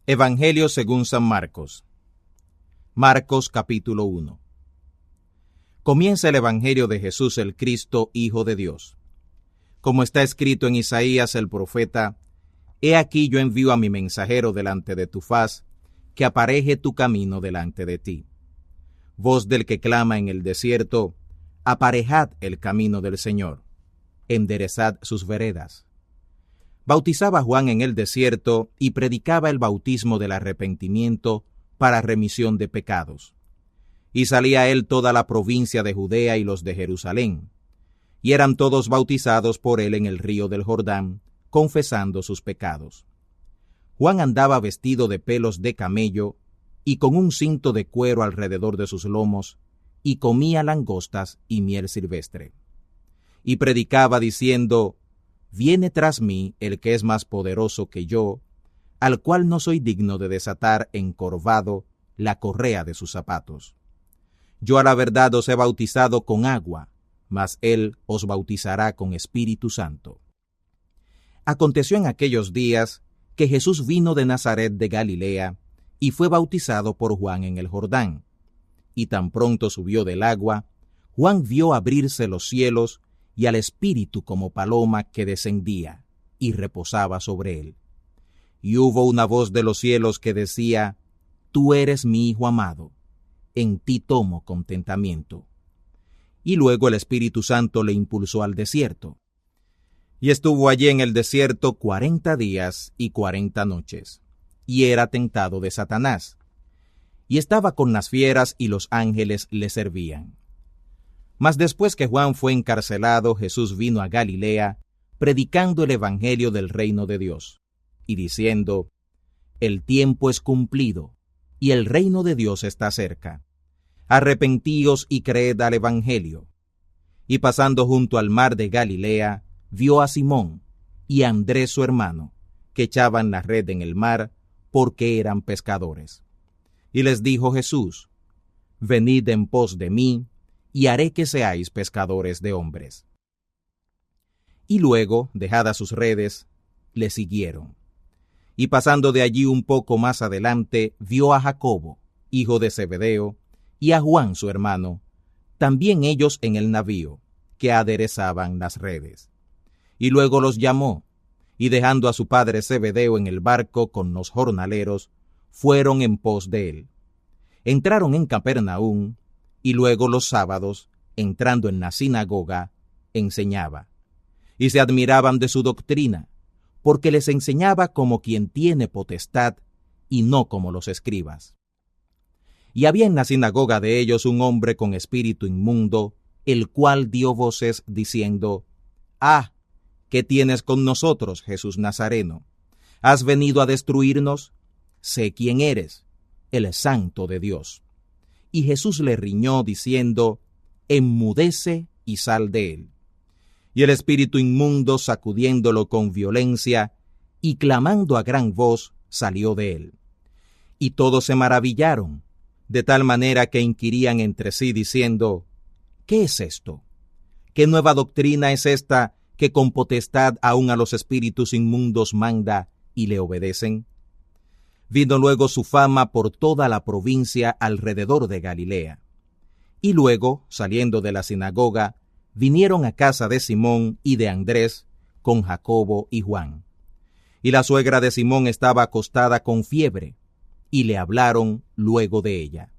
Evangelio según San Marcos. Marcos capítulo 1. Comienza el Evangelio de Jesús el Cristo, Hijo de Dios. Como está escrito en Isaías el profeta: He aquí yo envío a mi mensajero delante de tu faz, que apareje tu camino delante de ti. Voz del que clama en el desierto: Aparejad el camino del Señor, enderezad sus veredas. Bautizaba Juan en el desierto y predicaba el bautismo del arrepentimiento para remisión de pecados. Y salía él toda la provincia de Judea y los de Jerusalén, y eran todos bautizados por él en el río del Jordán, confesando sus pecados. Juan andaba vestido de pelos de camello y con un cinto de cuero alrededor de sus lomos, y comía langostas y miel silvestre. Y predicaba diciendo: Viene tras mí el que es más poderoso que yo, al cual no soy digno de desatar encorvado la correa de sus zapatos. Yo a la verdad os he bautizado con agua, mas él os bautizará con Espíritu Santo. Aconteció en aquellos días que Jesús vino de Nazaret de Galilea y fue bautizado por Juan en el Jordán. Y tan pronto subió del agua, Juan vio abrirse los cielos y al Espíritu como paloma que descendía y reposaba sobre él. Y hubo una voz de los cielos que decía: Tú eres mi Hijo amado, en ti tomo contentamiento. Y luego el Espíritu Santo le impulsó al desierto. Y estuvo allí en el desierto 40 días y 40 noches, y era tentado de Satanás. Y estaba con las fieras y los ángeles le servían. Mas después que Juan fue encarcelado, Jesús vino a Galilea, predicando el evangelio del reino de Dios, y diciendo: El tiempo es cumplido, y el reino de Dios está cerca. Arrepentíos y creed al evangelio. Y pasando junto al mar de Galilea, vio a Simón y a Andrés su hermano, que echaban la red en el mar, porque eran pescadores. Y les dijo Jesús: Venid en pos de mí, y haré que seáis pescadores de hombres. Y luego, dejadas sus redes, le siguieron. Y pasando de allí un poco más adelante, vio a Jacobo, hijo de Zebedeo, y a Juan su hermano, también ellos en el navío, que aderezaban las redes. Y luego los llamó, y dejando a su padre Zebedeo en el barco con los jornaleros, fueron en pos de él. Entraron en Capernaum, y luego los sábados, entrando en la sinagoga, enseñaba. Y se admiraban de su doctrina, porque les enseñaba como quien tiene potestad, y no como los escribas. Y había en la sinagoga de ellos un hombre con espíritu inmundo, el cual dio voces diciendo: Ah, ¿qué tienes con nosotros, Jesús Nazareno? ¿Has venido a destruirnos? Sé quién eres, el Santo de Dios. Y Jesús le riñó diciendo: Enmudece y sal de él. Y el espíritu inmundo, sacudiéndolo con violencia y clamando a gran voz, salió de él. Y todos se maravillaron, de tal manera que inquirían entre sí diciendo: ¿Qué es esto? ¿Qué nueva doctrina es esta que con potestad aún a los espíritus inmundos manda y le obedecen? Vino luego su fama por toda la provincia alrededor de Galilea. Y luego, saliendo de la sinagoga, vinieron a casa de Simón y de Andrés, con Jacobo y Juan. Y la suegra de Simón estaba acostada con fiebre, y le hablaron luego de ella.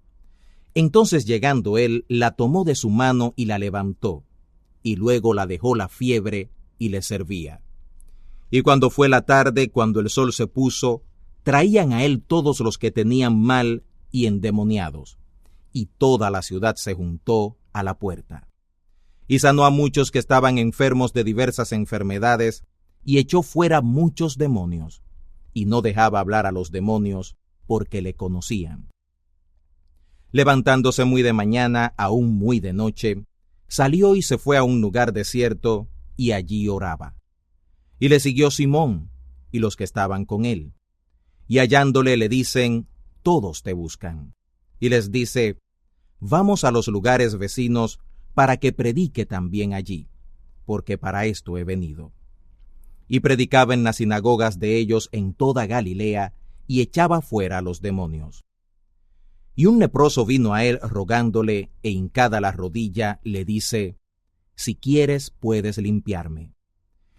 Entonces llegando él, la tomó de su mano y la levantó, y luego la dejó la fiebre y le servía. Y cuando fue la tarde, cuando el sol se puso, traían a él todos los que tenían mal y endemoniados, y toda la ciudad se juntó a la puerta. Y sanó a muchos que estaban enfermos de diversas enfermedades, y echó fuera muchos demonios, y no dejaba hablar a los demonios, porque le conocían. Levantándose muy de mañana, aún muy de noche, salió y se fue a un lugar desierto, y allí oraba. Y le siguió Simón, y los que estaban con él. Y hallándole le dicen: Todos te buscan. Y les dice: Vamos a los lugares vecinos, para que predique también allí, porque para esto he venido. Y predicaba en las sinagogas de ellos en toda Galilea, y echaba fuera a los demonios. Y un leproso vino a él rogándole, e hincada la rodilla, le dice: Si quieres, puedes limpiarme.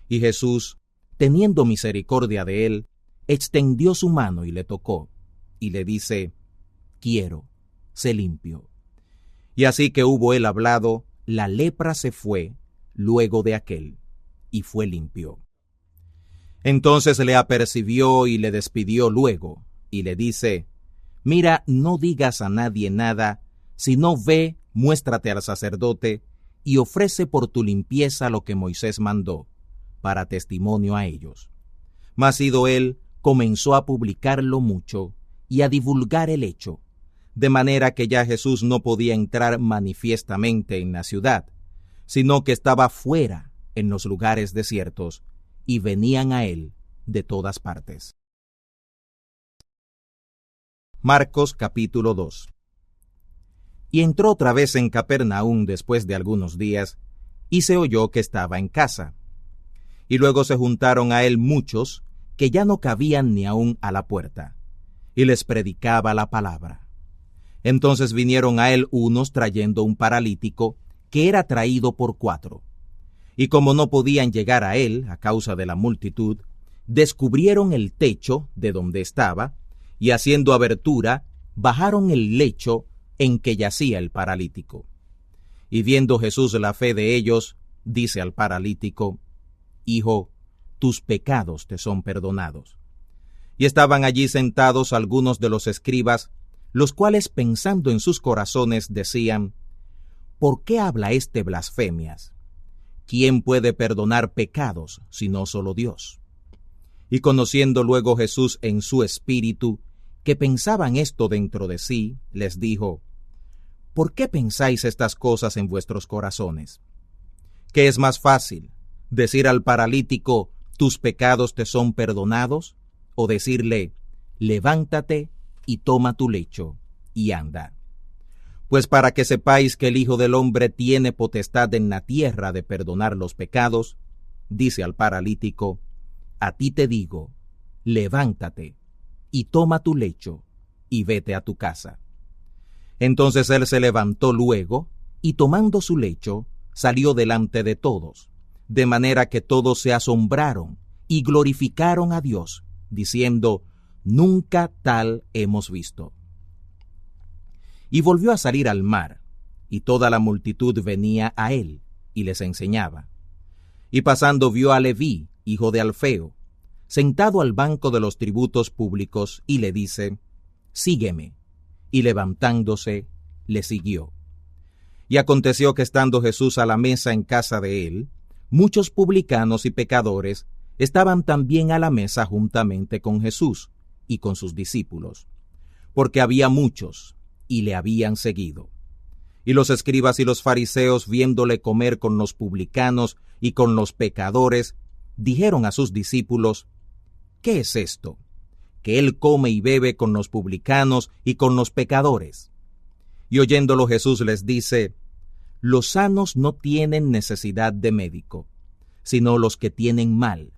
Y Jesús, teniendo misericordia de él, extendió su mano y le tocó, y le dice: Quiero, sé limpio. Y así que hubo él hablado, la lepra se fue luego de aquél, y fue limpio. Entonces le apercibió y le despidió luego, y le dice: Mira, no digas a nadie nada, sino ve, muéstrate al sacerdote, y ofrece por tu limpieza lo que Moisés mandó, para testimonio a ellos. Mas ido él, comenzó a publicarlo mucho, y a divulgar el hecho, de manera que ya Jesús no podía entrar manifiestamente en la ciudad, sino que estaba fuera, en los lugares desiertos, y venían a él de todas partes. Marcos capítulo 2. Y entró otra vez en Capernaum después de algunos días, y se oyó que estaba en casa. Y luego se juntaron a él muchos, que ya no cabían ni aun a la puerta, y les predicaba la palabra. Entonces vinieron a él unos trayendo un paralítico, que era traído por 4. Y como no podían llegar a él, a causa de la multitud, descubrieron el techo de donde estaba, y haciendo abertura, bajaron el lecho en que yacía el paralítico. Y viendo Jesús la fe de ellos, dice al paralítico: Hijo, tus pecados te son perdonados. Y estaban allí sentados algunos de los escribas, los cuales pensando en sus corazones decían: ¿Por qué habla este blasfemias? ¿Quién puede perdonar pecados sino solo Dios? Y conociendo luego Jesús en su espíritu que pensaban esto dentro de sí, les dijo: ¿Por qué pensáis estas cosas en vuestros corazones? ¿Qué es más fácil, decir al paralítico: tus pecados te son perdonados? ¿O decirle: levántate y toma tu lecho y anda? Pues para que sepáis que el Hijo del Hombre tiene potestad en la tierra de perdonar los pecados, dice al paralítico: a ti te digo, levántate y toma tu lecho y vete a tu casa. Entonces él se levantó luego, y tomando su lecho, salió delante de todos, de manera que todos se asombraron y glorificaron a Dios, diciendo: nunca tal hemos visto. Y volvió a salir al mar, y toda la multitud venía a él, y les enseñaba. Y pasando vio a Leví, hijo de Alfeo, sentado al banco de los tributos públicos, y le dice: sígueme. Y levantándose, le siguió. Y aconteció que estando Jesús a la mesa en casa de él, muchos publicanos y pecadores estaban también a la mesa juntamente con Jesús y con sus discípulos, porque había muchos, y le habían seguido. Y los escribas y los fariseos, viéndole comer con los publicanos y con los pecadores, dijeron a sus discípulos: ¿qué es esto? Que él come y bebe con los publicanos y con los pecadores. Y oyéndolo Jesús les dice: los sanos no tienen necesidad de médico, sino los que tienen mal.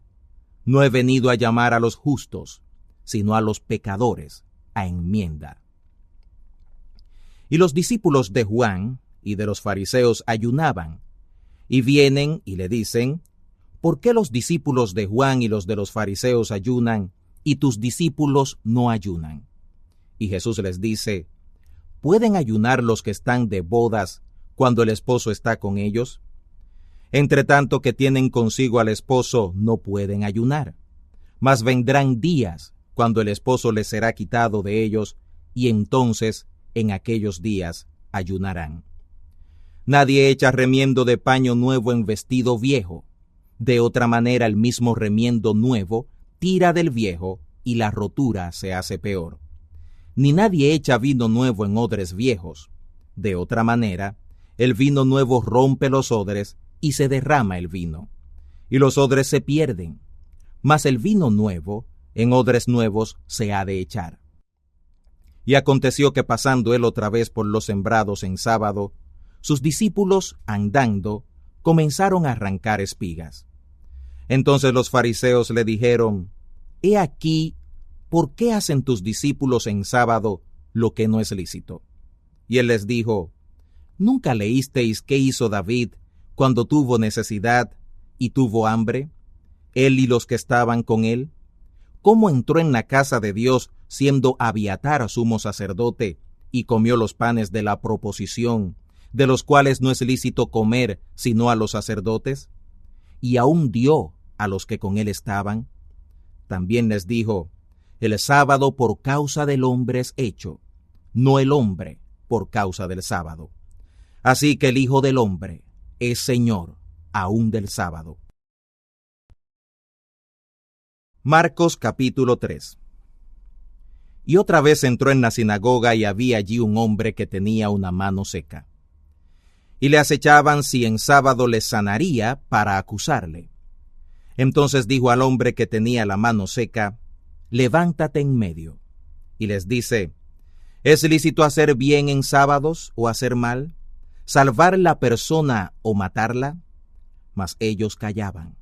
No he venido a llamar a los justos, sino a los pecadores a enmienda. Y los discípulos de Juan y de los fariseos ayunaban, y vienen y le dicen: ¿por qué los discípulos de Juan y los de los fariseos ayunan, y tus discípulos no ayunan? Y Jesús les dice: ¿pueden ayunar los que están de bodas cuando el esposo está con ellos? Entre tanto que tienen consigo al esposo, no pueden ayunar. Mas vendrán días cuando el esposo les será quitado de ellos, y entonces en aquellos días ayunarán. Nadie echa remiendo de paño nuevo en vestido viejo. De otra manera el mismo remiendo nuevo tira del viejo, y la rotura se hace peor. Ni nadie echa vino nuevo en odres viejos. De otra manera, el vino nuevo rompe los odres, y se derrama el vino, y los odres se pierden. Mas el vino nuevo, en odres nuevos se ha de echar. Y aconteció que pasando él otra vez por los sembrados en sábado, sus discípulos, andando, comenzaron a arrancar espigas. Entonces los fariseos le dijeron: he aquí, ¿por qué hacen tus discípulos en sábado lo que no es lícito? Y él les dijo, ¿nunca leísteis qué hizo David cuando tuvo necesidad y tuvo hambre, él y los que estaban con él? ¿Cómo entró en la casa de Dios siendo Abiatar sumo sacerdote y comió los panes de la proposición, de los cuales no es lícito comer sino a los sacerdotes? Y aún dio a los que con él estaban. También les dijo, el sábado por causa del hombre es hecho, no el hombre por causa del sábado. Así que el Hijo del Hombre es Señor aún del sábado. Marcos capítulo 3. Y otra vez entró en la sinagoga y había allí un hombre que tenía una mano seca. Y le acechaban si en sábado le sanaría para acusarle. Entonces dijo al hombre que tenía la mano seca, levántate en medio. Y les dice, ¿es lícito hacer bien en sábados o hacer mal? ¿Salvar la persona o matarla? Mas ellos callaban.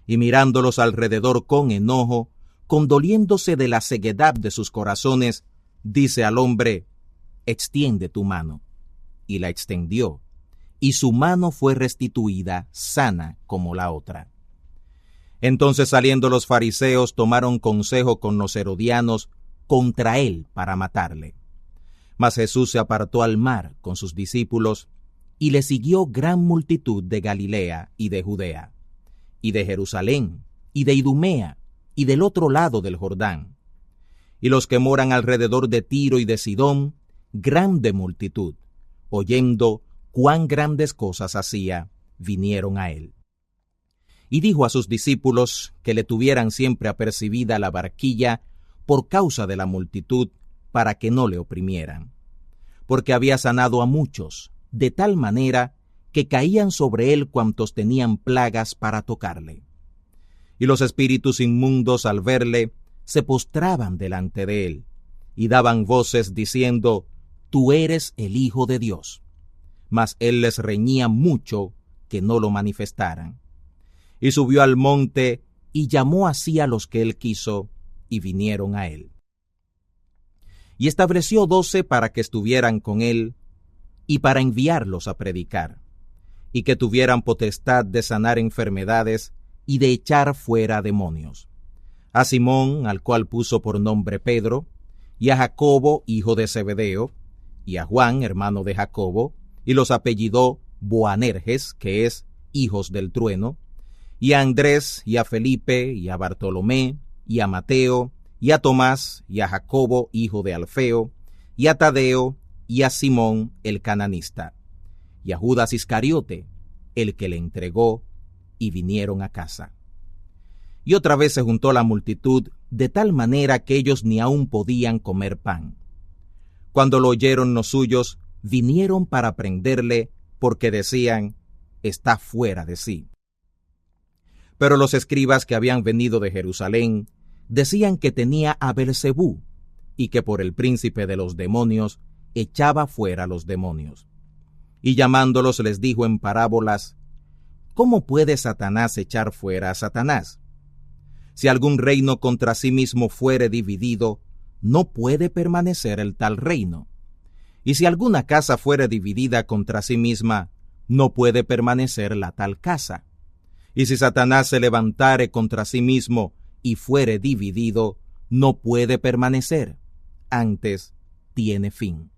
Y mirándolos alrededor con enojo, condoliéndose de la ceguedad de sus corazones, dice al hombre, extiende tu mano. Y la extendió, y su mano fue restituida sana como la otra. Entonces saliendo los fariseos tomaron consejo con los herodianos contra él para matarle. Mas Jesús se apartó al mar con sus discípulos, y le siguió gran multitud de Galilea y de Judea, y de Jerusalén, y de Idumea, y del otro lado del Jordán. Y los que moran alrededor de Tiro y de Sidón, grande multitud, oyendo cuán grandes cosas hacía, vinieron a él. Y dijo a sus discípulos que le tuvieran siempre apercibida la barquilla por causa de la multitud, para que no le oprimieran. Porque había sanado a muchos, de tal manera que caían sobre él cuantos tenían plagas para tocarle. Y los espíritus inmundos al verle, se postraban delante de él, y daban voces diciendo, tú eres el Hijo de Dios. Mas él les reñía mucho que no lo manifestaran. Y subió al monte, y llamó así a los que él quiso, y vinieron a él. Y estableció 12 para que estuvieran con él, y para enviarlos a predicar, y que tuvieran potestad de sanar enfermedades y de echar fuera demonios. A Simón, al cual puso por nombre Pedro, y a Jacobo, hijo de Zebedeo, y a Juan, hermano de Jacobo, y los apellidó Boanerges, que es hijos del trueno, y a Andrés, y a Felipe, y a Bartolomé, y a Mateo, y a Tomás, y a Jacobo, hijo de Alfeo, y a Tadeo, y a Simón el cananista, y a Judas Iscariote, el que le entregó, y vinieron a casa. Y otra vez se juntó la multitud, de tal manera que ellos ni aún podían comer pan. Cuando lo oyeron los suyos, vinieron para prenderle, porque decían, está fuera de sí. Pero los escribas que habían venido de Jerusalén, decían que tenía a Beelzebú, y que por el príncipe de los demonios echaba fuera los demonios. Y llamándolos les dijo en parábolas, ¿cómo puede Satanás echar fuera a Satanás? Si algún reino contra sí mismo fuere dividido, no puede permanecer el tal reino. Y si alguna casa fuere dividida contra sí misma, no puede permanecer la tal casa. Y si Satanás se levantare contra sí mismo y fuere dividido, no puede permanecer, antes tiene fin.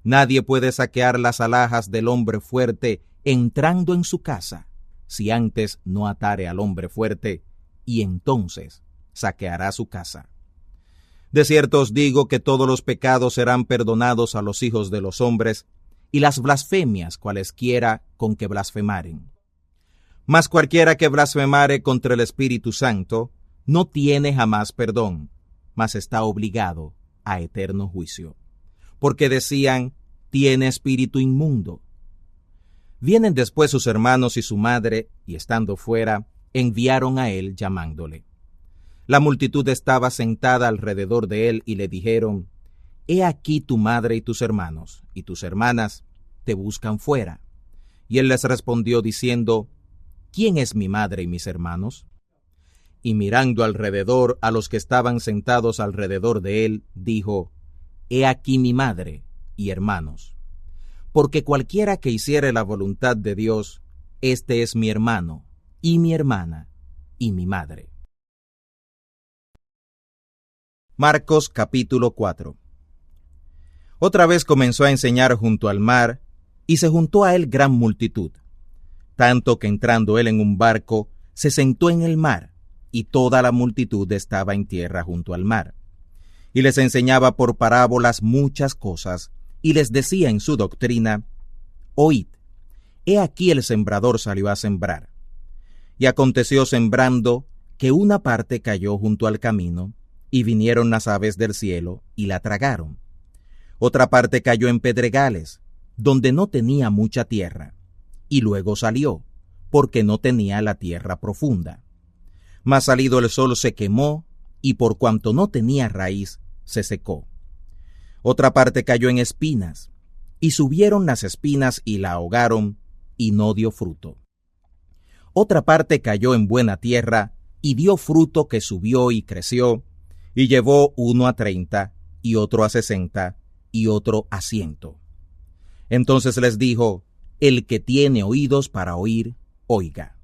Nadie puede saquear las alhajas del hombre fuerte entrando en su casa, si antes no atare al hombre fuerte, y entonces saqueará su casa. De cierto os digo que todos los pecados serán perdonados a los hijos de los hombres, y las blasfemias cualesquiera con que blasfemaren. Mas cualquiera que blasfemare contra el Espíritu Santo, no tiene jamás perdón, mas está obligado a eterno juicio. Porque decían, tiene espíritu inmundo. Vienen después sus hermanos y su madre, y estando fuera, enviaron a él llamándole. La multitud estaba sentada alrededor de él, y le dijeron, he aquí tu madre y tus hermanos, y tus hermanas te buscan fuera. Y él les respondió diciendo, ¿quién es mi madre y mis hermanos? y mirando alrededor a los que estaban sentados alrededor de él, dijo: He aquí mi madre y hermanos. Porque cualquiera que hiciere la voluntad de Dios, este es mi hermano, y mi hermana, y mi madre. Marcos capítulo 4. Otra vez comenzó a enseñar junto al mar, y se juntó a él gran multitud, tanto que entrando él en un barco, se sentó en el mar, y toda la multitud estaba en tierra junto al mar. Y les enseñaba por parábolas muchas cosas, y les decía en su doctrina: Oíd, he aquí el sembrador salió a sembrar. Y aconteció sembrando, que una parte cayó junto al camino, y vinieron las aves del cielo, y la tragaron. Otra parte cayó en pedregales, donde no tenía mucha tierra, y luego salió, porque no tenía la tierra profunda. Mas salido el sol se quemó, y por cuanto no tenía raíz, se secó. Otra parte cayó en espinas, y subieron las espinas y la ahogaron, y no dio fruto. Otra parte cayó en buena tierra, y dio fruto que subió y creció, y llevó 1 a 30, y otro a 60, y otro a 100. Entonces les dijo: El que tiene oídos para oír, oiga.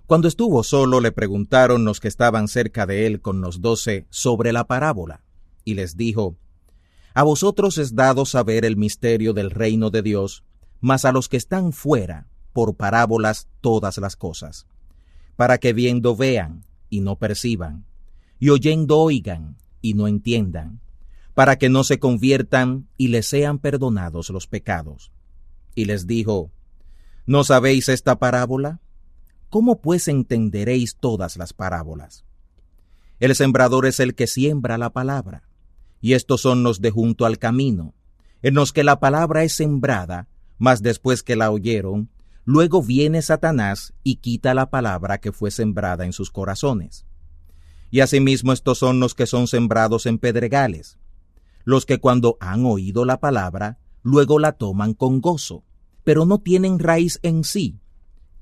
Cuando estuvo solo, le preguntaron los que estaban cerca de él con los 12 sobre la parábola, y les dijo: A vosotros es dado saber el misterio del reino de Dios, mas a los que están fuera, por parábolas todas las cosas, para que viendo vean, y no perciban, y oyendo oigan, y no entiendan, para que no se conviertan, y les sean perdonados los pecados. Y les dijo: ¿No sabéis esta parábola? ¿Cómo pues entenderéis todas las parábolas? El sembrador es el que siembra la palabra, y estos son los de junto al camino, en los que la palabra es sembrada, mas después que la oyeron, luego viene Satanás y quita la palabra que fue sembrada en sus corazones. Y asimismo estos son los que son sembrados en pedregales, los que cuando han oído la palabra, luego la toman con gozo, pero no tienen raíz en sí.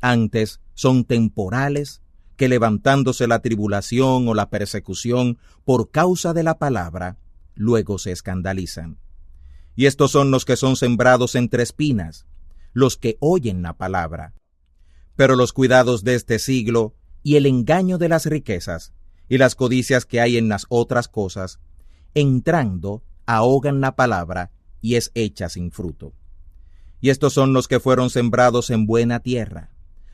Antes son temporales, que levantándose la tribulación o la persecución por causa de la palabra, luego se escandalizan. Y estos son los que son sembrados entre espinas, los que oyen la palabra. Pero los cuidados de este siglo, y el engaño de las riquezas, y las codicias que hay en las otras cosas, entrando, ahogan la palabra, y es hecha sin fruto. Y estos son los que fueron sembrados en buena tierra,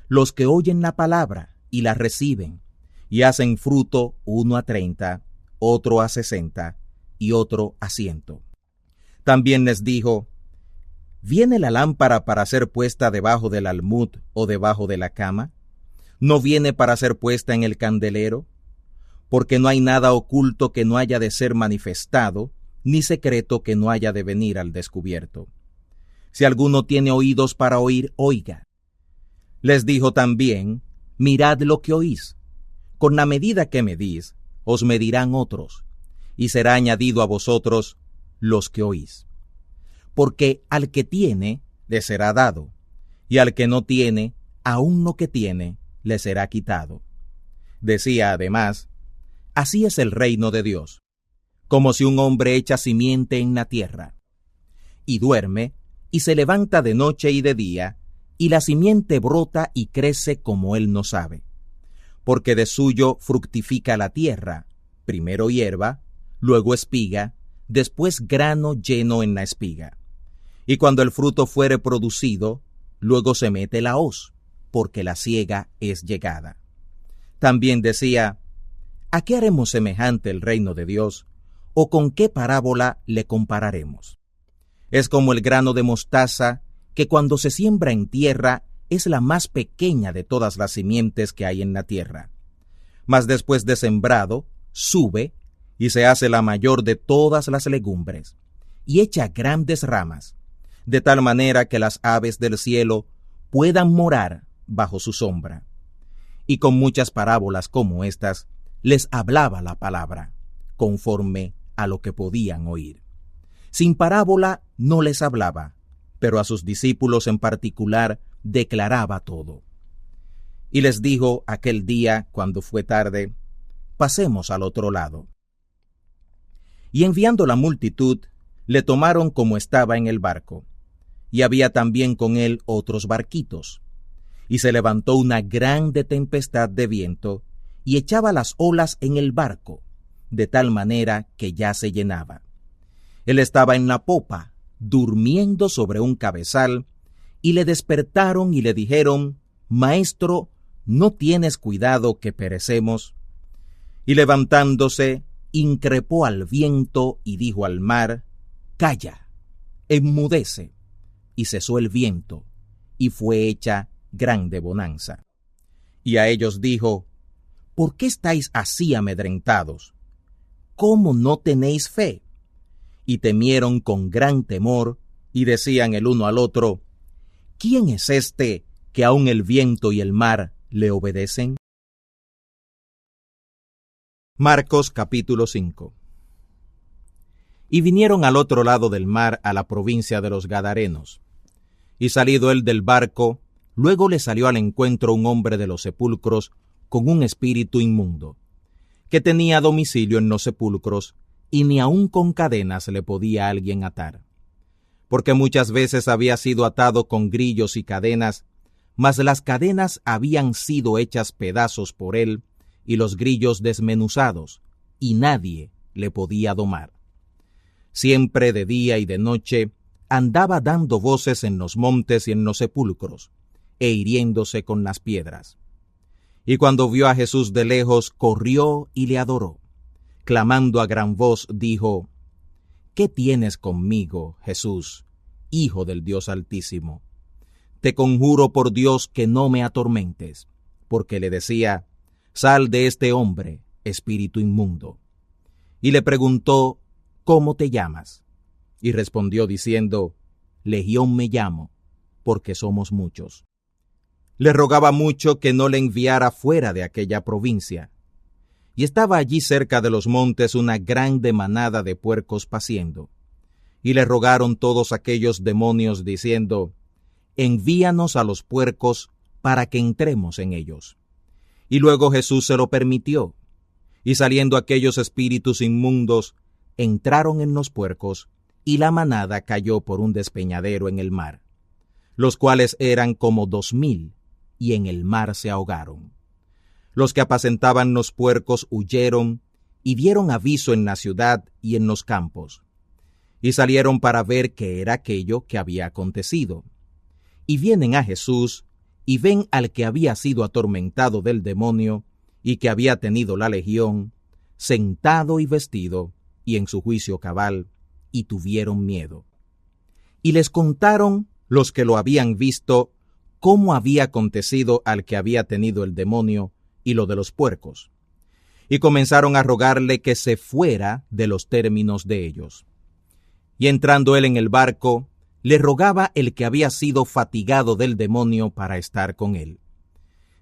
los que oyen la palabra, y la reciben, y hacen fruto 1 a 30, otro a 60, y otro a 100. También les dijo: ¿Viene la lámpara para ser puesta debajo del almud o debajo de la cama? ¿No viene para ser puesta en el candelero? Porque no hay nada oculto que no haya de ser manifestado, ni secreto que no haya de venir al descubierto. Si alguno tiene oídos para oír, oiga. Les dijo también: Mirad lo que oís. Con la medida que medís, os medirán otros, y será añadido a vosotros los que oís. Porque al que tiene, le será dado, y al que no tiene, aun lo que tiene, le será quitado. Decía además: Así es el reino de Dios, como si un hombre echa simiente en la tierra, y duerme, y se levanta de noche y de día, y la simiente brota y crece como él no sabe. Porque de suyo fructifica la tierra, primero hierba, luego espiga, después grano lleno en la espiga. Y cuando el fruto fuere producido, luego se mete la hoz, porque la siega es llegada. También decía: ¿A qué haremos semejante el reino de Dios? ¿O con qué parábola le compararemos? Es como el grano de mostaza, que cuando se siembra en tierra es la más pequeña de todas las simientes que hay en la tierra. Mas después de sembrado, sube y se hace la mayor de todas las legumbres, y echa grandes ramas, de tal manera que las aves del cielo puedan morar bajo su sombra. Y con muchas parábolas como estas, les hablaba la palabra, conforme a lo que podían oír. Sin parábola no les hablaba, pero a sus discípulos en particular declaraba todo. Y les dijo aquel día, cuando fue tarde: pasemos al otro lado. Y enviando la multitud, le tomaron como estaba en el barco, y había también con él otros barquitos. Y se levantó una grande tempestad de viento, y echaba las olas en el barco, de tal manera que ya se llenaba. Él estaba en la popa, durmiendo sobre un cabezal, y le despertaron y le dijeron: Maestro, ¿no tienes cuidado que perecemos? Y levantándose, increpó al viento y dijo al mar: Calla, enmudece. Y cesó el viento, y fue hecha grande bonanza. Y a ellos dijo: ¿Por qué estáis así amedrentados? ¿Cómo no tenéis fe? Y temieron con gran temor, y decían el uno al otro: ¿Quién es este que aun el viento y el mar le obedecen? Marcos capítulo 5. Y vinieron al otro lado del mar, a la provincia de los Gadarenos. Y salido él del barco, luego le salió al encuentro un hombre de los sepulcros con un espíritu inmundo, que tenía domicilio en los sepulcros, y ni aun con cadenas le podía alguien atar. Porque muchas veces había sido atado con grillos y cadenas, mas las cadenas habían sido hechas pedazos por él, y los grillos desmenuzados, y nadie le podía domar. Siempre de día y de noche andaba dando voces en los montes y en los sepulcros, e hiriéndose con las piedras. Y cuando vio a Jesús de lejos, corrió y le adoró. Clamando a gran voz, dijo: ¿Qué tienes conmigo, Jesús, Hijo del Dios Altísimo? Te conjuro por Dios que no me atormentes. Porque le decía: Sal de este hombre, espíritu inmundo. Y le preguntó: ¿Cómo te llamas? Y respondió diciendo: Legión me llamo, porque somos muchos. Le rogaba mucho que no le enviara fuera de aquella provincia. Y estaba allí cerca de los montes una grande manada de puercos paciendo. Y le rogaron todos aquellos demonios diciendo: Envíanos a los puercos para que entremos en ellos. Y luego Jesús se lo permitió. Y saliendo aquellos espíritus inmundos, entraron en los puercos, y la manada cayó por un despeñadero en el mar, los cuales eran como 2,000, y en el mar se ahogaron. Los que apacentaban los puercos huyeron, y dieron aviso en la ciudad y en los campos, y salieron para ver qué era aquello que había acontecido. Y vienen a Jesús, y ven al que había sido atormentado del demonio, y que había tenido la legión, sentado y vestido, y en su juicio cabal, y tuvieron miedo. Y les contaron los que lo habían visto cómo había acontecido al que había tenido el demonio y lo de los puercos. Y comenzaron a rogarle que se fuera de los términos de ellos. Y entrando él en el barco, le rogaba el que había sido fatigado del demonio para estar con él.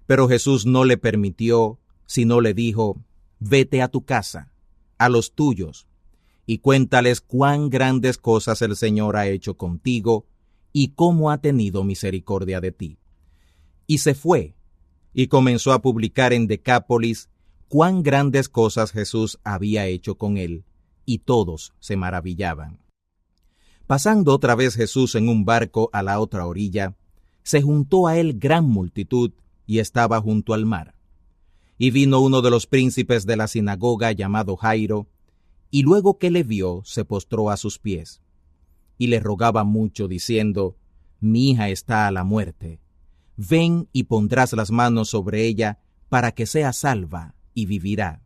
Pero Jesús no le permitió, sino le dijo: Vete a tu casa, a los tuyos, y cuéntales cuán grandes cosas el Señor ha hecho contigo, y cómo ha tenido misericordia de ti. Y se fue, y comenzó a publicar en Decápolis cuán grandes cosas Jesús había hecho con él, y todos se maravillaban. Pasando otra vez Jesús en un barco a la otra orilla, se juntó a él gran multitud, y estaba junto al mar. Y vino uno de los príncipes de la sinagoga llamado Jairo, y luego que le vio, se postró a sus pies. Y le rogaba mucho, diciendo: Mi hija está a la muerte. Ven y pondrás las manos sobre ella, para que sea salva, y vivirá.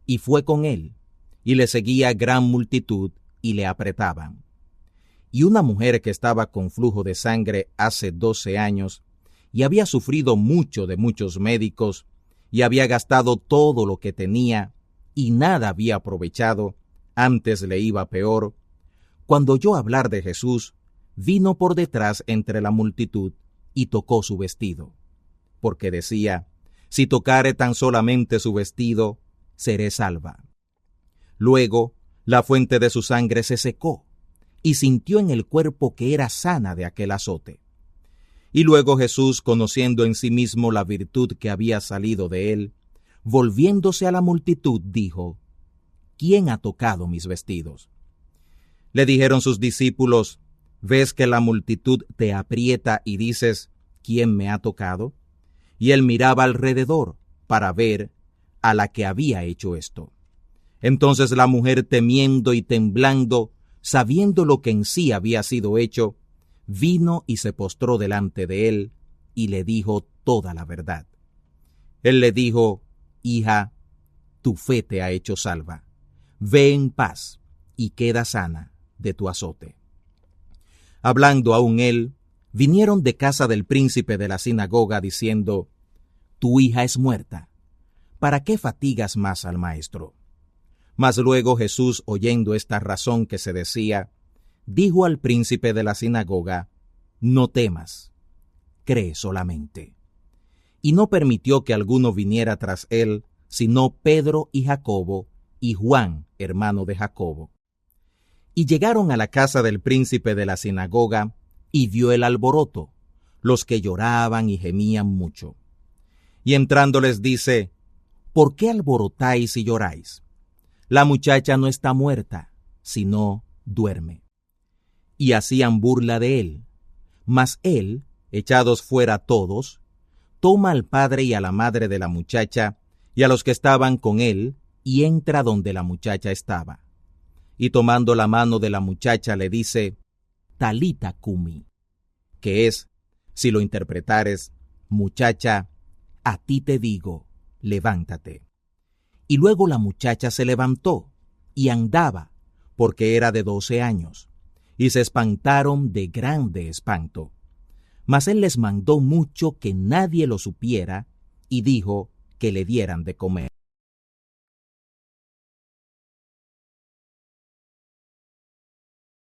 Y fue con él, y le seguía gran multitud, y le apretaban. Y una mujer que estaba con flujo de sangre hace 12 años, y había sufrido mucho de muchos médicos, y había gastado todo lo que tenía, y nada había aprovechado, antes le iba peor, cuando oyó hablar de Jesús, vino por detrás entre la multitud, y tocó su vestido, porque decía: Si tocare tan solamente su vestido, seré salva. Luego, la fuente de su sangre se secó, y sintió en el cuerpo que era sana de aquel azote. Y luego Jesús, conociendo en sí mismo la virtud que había salido de él, volviéndose a la multitud, dijo: ¿Quién ha tocado mis vestidos? Le dijeron sus discípulos: ¿Ves que la multitud te aprieta y dices: ¿Quién me ha tocado? Y él miraba alrededor para ver a la que había hecho esto. Entonces la mujer, temiendo y temblando, sabiendo lo que en sí había sido hecho, vino y se postró delante de él y le dijo toda la verdad. Él le dijo: Hija, tu fe te ha hecho salva. Ve en paz y queda sana de tu azote. Hablando aún él, vinieron de casa del príncipe de la sinagoga diciendo: Tu hija es muerta. ¿Para qué fatigas más al maestro? Mas luego Jesús, oyendo esta razón que se decía, dijo al príncipe de la sinagoga: No temas, cree solamente. Y no permitió que alguno viniera tras él, sino Pedro y Jacobo, y Juan, hermano de Jacobo. Y llegaron a la casa del príncipe de la sinagoga, y vio el alboroto, los que lloraban y gemían mucho. Y entrando les dice: ¿Por qué alborotáis y lloráis? La muchacha no está muerta, sino duerme. Y hacían burla de él. Mas él, echados fuera todos, toma al padre y a la madre de la muchacha, y a los que estaban con él, y entra donde la muchacha estaba. Y tomando la mano de la muchacha le dice: Talita cumi, que es, si lo interpretares, muchacha, a ti te digo, levántate. Y luego la muchacha se levantó y andaba, porque era de 12 años, y se espantaron de grande espanto. Mas él les mandó mucho que nadie lo supiera, y dijo que le dieran de comer.